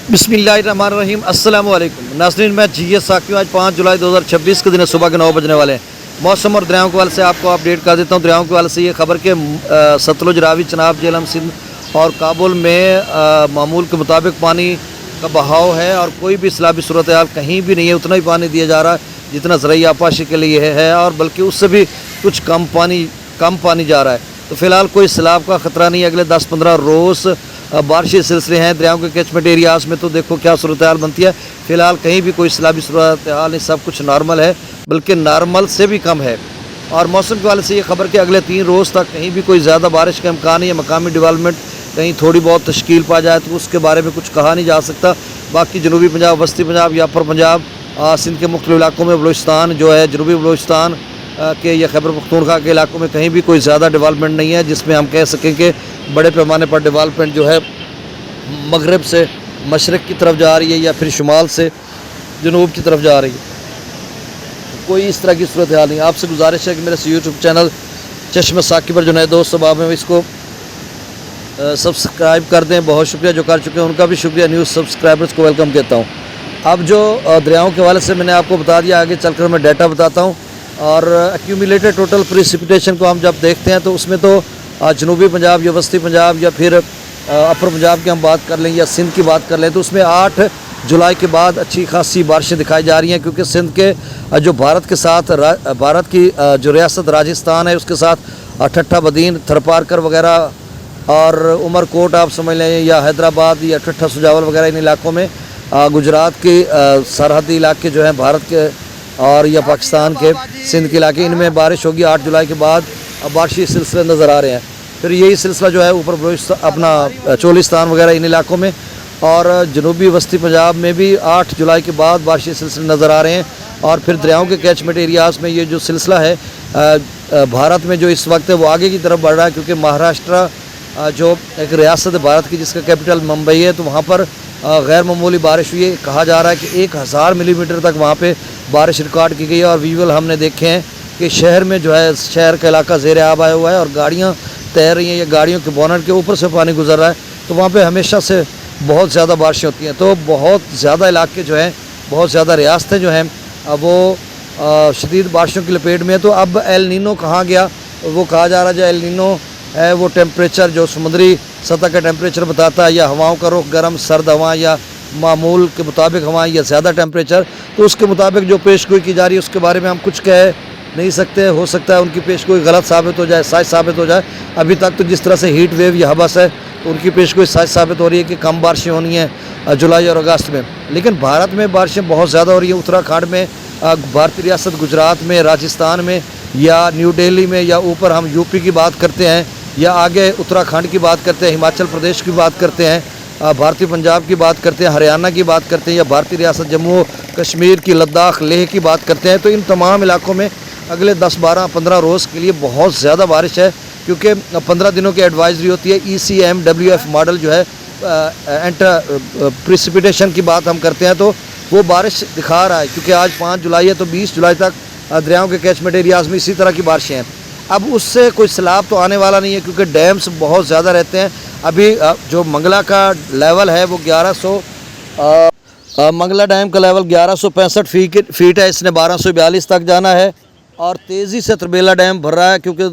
बिस्मिल्लाहिर्रहमानिर्रहीम अस्सलाम वालेकुम नाज़रीन, मैं जीएस साकिब। आज 5 जुलाई 2026 के दिन सुबह के 9 बजने वाले हैं। मौसम और दरियाओं के हवाले से आपको अपडेट कर देता हूँ। दरियाओं के हवाले से ये खबर कि सतलुज, रावी, चनाब, झेलम, सिंध और काबुल में मामूल के मुताबिक पानी का बहाव है और कोई भी सैलाबी सूरत हाल कहीं भी नहीं है। उतना ही पानी दिया जा रहा है जितना ज़राई आपाशी के लिए है, और बल्कि उससे भी कुछ कम पानी जा रहा है। तो फ़िलहाल कोई सैलाब का ख़तरा नहीं है। अगले 10-15 रोज़ बारिशी सिलसिले हैं दरियाओं के कैचमेंट एरियाज़ में, तो देखो क्या सूरत हाल बनती है। फ़िलहाल कहीं भी कोई सैलाबी सूरत हाल नहीं, सब कुछ नॉर्मल है, बल्कि नॉर्मल से भी कम है। और मौसम के वाले से ये खबर कि अगले 3 रोज़ तक कहीं भी कोई ज़्यादा बारिश का इम्कान नहीं है। मकामी डेवलपमेंट कहीं थोड़ी बहुत तश्कील पा जाए तो उसके बारे में कुछ कहा नहीं जा सकता। बाकी जनूबी पंजाब, वस्ती पंजाब या अपर पंजाब, सिंध के मुख्तलिफ इलाकों में, बलूचिस्तान जो है, जनूबी बलूचिस्तान के या खैबर पख्तूनख्वा के इलाकों में कहीं भी कोई ज़्यादा डेवलपमेंट नहीं है जिसमें हम कह सकें कि बड़े पैमाने पर डेवलपमेंट जो है मगरब से मशरक़ की तरफ जा रही है या फिर शुमाल से जनूब की तरफ जा रही है। कोई इस तरह की सूरत हाल नहीं। आपसे गुजारिश है कि मेरे यूट्यूब चैनल चश्मे साकिब पर जो नए दोस्त सब हैं इसको सब्सक्राइब कर दें। बहुत शुक्रिया जो कर चुके हैं, उनका भी शुक्रिया। न्यूज़ सब्सक्राइबर्स को वेलकम कहता हूँ। अब जो दरियाओं के हवाले से मैंने आपको बता दिया, आगे चलकर मैं डाटा बताता हूँ। और एक्यूमुलेटेड टोटल प्रिसिपिटेशन को हम जब देखते हैं तो उसमें तो जनूबी पंजाब या वस्ती पंजाब या फिर अपर पंजाब की हम बात कर लें या सिंध की बात कर लें तो उसमें 8 जुलाई के बाद अच्छी खासी बारिशें दिखाई जा रही हैं, क्योंकि सिंध के जो भारत के साथ भारत की जो रियासत राजस्थान है उसके साथ ठट्ठा बदीन, थरपारकर वगैरह और उमरकोट आप समझ लें, या हैदराबाद या ठट्ठा सुजावल वगैरह इन इलाकों में, गुजरात के सरहदी इलाके जो हैं भारत के और या पाकिस्तान के सिंध के इलाके, इनमें बारिश होगी 8 जुलाई के बाद। बारिशी सिलसिले नज़र आ रहे हैं। फिर यही सिलसिला जो है ऊपर बलूचिस्तान, अपना चोलिस्तान वगैरह इन इलाकों में, और जनूबी वस्ती पंजाब में भी 8 जुलाई के बाद बारिशी सिलसिले नज़र आ रहे हैं। और फिर दरियाओं के कैचमेंट एरियाज़ में ये जो सिलसिला है भारत में जो इस वक्त है वो आगे की तरफ बढ़ रहा है, क्योंकि महाराष्ट्र जो एक रियासत है भारत की जिसका कैपिटल मुंबई है, तो वहाँ पर गैर मामूली बारिश हुई है। कहा जा रहा है कि 1000 मिलीमीटर तक वहाँ पे बारिश रिकॉर्ड की गई है। और विजुअल हमने देखे हैं कि शहर में जो है, शहर का इलाका ज़ेर आब आया हुआ है और गाड़ियाँ तैर रही हैं या गाड़ियों के बोनट के ऊपर से पानी गुजर रहा है। तो वहाँ पे हमेशा से बहुत ज़्यादा बारिशें होती हैं। तो बहुत ज़्यादा इलाके जो हैं, बहुत ज़्यादा रियासतें जो हैं वो शदीद बारिशों की लपेट में है। तो अब एल नीनो कहाँ गया, वो कहा जा रहा है जो एल नीनो है वो टेम्परेचर जो समुद्री सतह का टेम्परेचर बताता है, या हवाओं का रुख गर्म सर्द हवा या मामूल के मुताबिक हवाएं या ज़्यादा टेम्परेचर, तो उसके मुताबिक जो पेशगोई की जा रही है उसके बारे में हम कुछ कह नहीं सकते। हो सकता है उनकी पेशगोई गलत साबित हो जाए, सच साबित हो जाए। अभी तक तो जिस तरह से हीट वेव या हबस है तो उनकी पेशगोई सच साबित हो रही है कि कम बारिशें होनी हैं जुलाई और अगस्त में। लेकिन भारत में बारिशें बहुत ज़्यादा हो रही हैं। उत्तराखंड में, भारतीय रियासत गुजरात में, राजस्थान में या न्यू दिल्ली में, या ऊपर हम यूपी की बात करते हैं या आगे उत्तराखंड की बात करते हैं, हिमाचल प्रदेश की बात करते हैं, भारतीय पंजाब की बात करते हैं, हरियाणा की बात करते हैं, या भारतीय रियासत जम्मू कश्मीर की, लद्दाख, लेह की बात करते हैं। तो इन तमाम इलाकों में अगले 10, 12, 15 रोज़ के लिए बहुत ज़्यादा बारिश है, क्योंकि 15 दिनों की एडवाइजरी होती है। ECMWF मॉडल जो है प्रिसिपिटेशन की बात हम करते हैं, तो वो बारिश दिखा रहा है। क्योंकि आज 5 जुलाई है तो 20 जुलाई तक दरियाओं के कैचमेंट एरियाज़ में इसी तरह की बारिशें हैं। अब उससे कोई सैलाब तो आने वाला नहीं है, क्योंकि डैम्स बहुत ज़्यादा रहते हैं। अभी जो मंगला का लेवल है वो 1100, मंगला डैम का लेवल 1165 फीट है। इसने 1242 तक जाना है और तेज़ी से तरबेला डैम भर रहा है, क्योंकि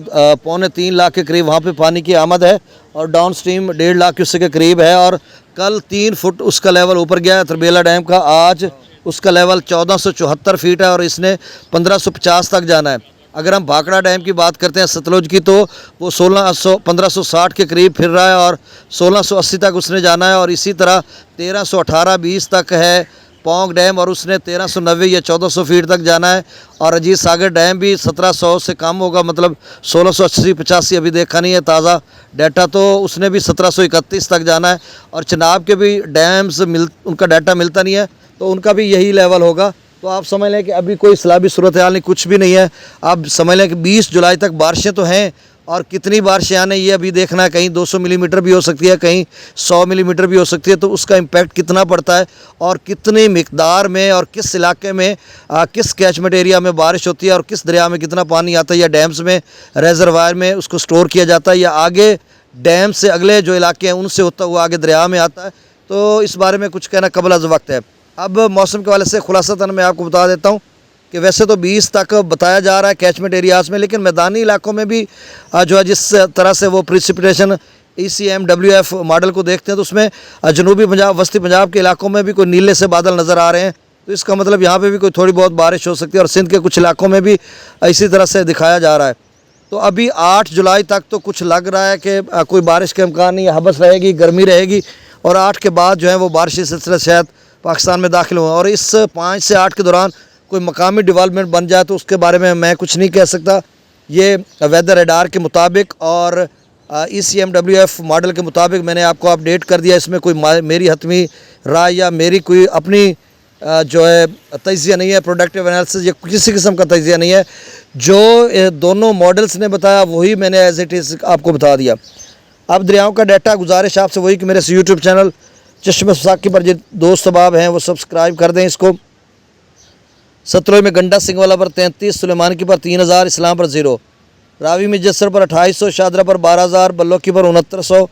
2.25 लाख के करीब वहाँ पे पानी की आमद है और डाउन स्ट्रीम 1.5 लाख क्यूसेक के करीब है। और कल 3 फुट उसका लेवल ऊपर गया है तरबेला डैम का। आज उसका लेवल 1474 फीट है और इसने 1550 तक जाना है। अगर हम भाखड़ा डैम की बात करते हैं सतलुज की, तो वो 1560 के करीब फिर रहा है और 1680 तक उसने जाना है। और इसी तरह 1318-20 तक है पौंग डैम और उसने 1390 या 1400 फीट तक जाना है। और अजीत सागर डैम भी 1700 से कम होगा, मतलब 1680-85 अभी देखा नहीं है ताज़ा डाटा, तो उसने भी 1731 तक जाना है। और चनाब के भी डैम्स उनका डाटा मिलता नहीं है, तो उनका भी यही लेवल होगा। तो आप समझ लें कि अभी कोई सैलाबी सूरत हाल नहीं, कुछ भी नहीं है। आप समझ लें कि 20 जुलाई तक बारिशें तो हैं, और कितनी बारिशें आने ये अभी देखना है। कहीं 200 मिलीमीटर भी हो सकती है, कहीं 100 मिलीमीटर भी हो सकती है। तो उसका इम्पैक्ट कितना पड़ता है और कितनी मिकदार में और किस इलाके में किस कैचमेंट एरिया में बारिश होती है और किस दरिया में कितना पानी आता है, या डैम्स में, रेजरवायर में उसको स्टोर किया जाता है, या आगे डैम से अगले जो इलाके हैं उनसे होता हुआ आगे दरिया में आता है। तो इस बारे में कुछ कहना कबल अज़ वक्त है। अब मौसम के हवाले से खुलासतन मैं आपको बता देता हूँ कि वैसे तो 20 तक बताया जा रहा है कैचमेंट एरियाज़ में, लेकिन मैदानी इलाकों में भी जो है जिस तरह से वो प्रिसिपिटेशन ECMWF मॉडल को देखते हैं तो उसमें जनूबी पंजाब, वस्ती पंजाब के इलाकों में भी कोई नीले से बादल नज़र आ रहे हैं। तो इसका मतलब यहाँ पे भी कोई थोड़ी बहुत बारिश हो सकती है, और सिंध के कुछ इलाकों में भी इसी तरह से दिखाया जा रहा है। तो अभी 8 जुलाई तक तो कुछ लग रहा है कि कोई बारिश का इम्कान नहीं है, हबस रहेगी, गर्मी रहेगी, और 8 के बाद जो है वो बारिशी सिलसिला शायद पाकिस्तान में दाखिल हुआ। और इस 5 से 8 के दौरान कोई मकामी डेवलपमेंट बन जाए तो उसके बारे में मैं कुछ नहीं कह सकता। ये वेदर रडार के मुताबिक और ECMWF मॉडल के मुताबिक मैंने आपको अपडेट कर दिया। इसमें कोई मेरी हतमी राय या मेरी कोई अपनी जो है तजिया नहीं है, प्रोडक्टिव एनालिसिस या किसी किस्म का तजिया नहीं है। जो दोनों मॉडल्स ने बताया वही मैंने एज इट इज़ आपको बता दिया। अब दरियाओं का डाटा, गुजारिश आपसे वही कि मेरे यूट्यूब चैनल चश्मे साकी पर जो दोस्त अहबाब हैं वो सब्सक्राइब कर दें इसको। सतलुज में गंडा सिंह वाला पर 33, सुलेमान की पर 3000, इस्लाम पर 0, रावी में जसर पर 2800, शादरा पर 12000, बल्लोकी पर 6900,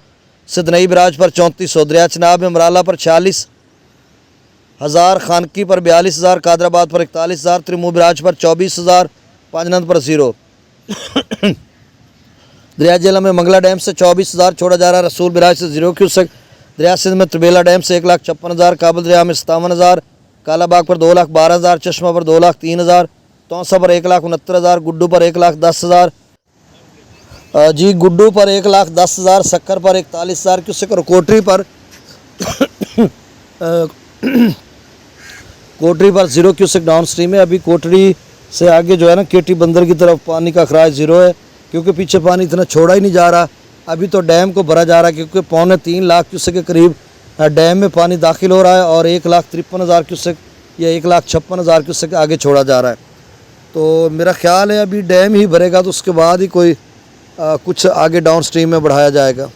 सिदनई बराज पर 3400, दरिया चनाब में मराला पर 46,000, खानकी पर 42,000, कादराबाद पर 41,000, त्रिमू बराज पर 24,000, पांचनंद पर 0। दरिया जिला में मंगला डैम से 24,000 छोड़ा जा रहा है, रसूल बराज से 0 क्यूसेक। दरिया सिंध में त्रिबेला डैम से 1,56,000, काबुल दरिया में 57,000, कालाबाग पर 2,12,000, चश्मा पर 2,03,000, तौसा पर 1,69,000, गुड्डू पर 1,10,000, जी गुड्डू पर 1,10,000, सक्कर पर 41,000 क्यूसेक, और कोटरी पर कोटरी पर 0 क्यूसेक डाउन स्ट्रीम है। अभी कोटरी से आगे जो है ना केटी बंदर की तरफ पानी का खराज 0 है, क्योंकि पीछे पानी इतना छोड़ा ही नहीं जा रहा। अभी तो डैम को भरा जा रहा है, क्योंकि 3.25 लाख क्यूसेक के करीब डैम में पानी दाखिल हो रहा है, और 1,53,000 क्यूसेक या 1,56,000 क्यूसेक आगे छोड़ा जा रहा है। तो मेरा ख्याल है अभी डैम ही भरेगा तो उसके बाद ही कोई कुछ आगे डाउन स्ट्रीम में बढ़ाया जाएगा।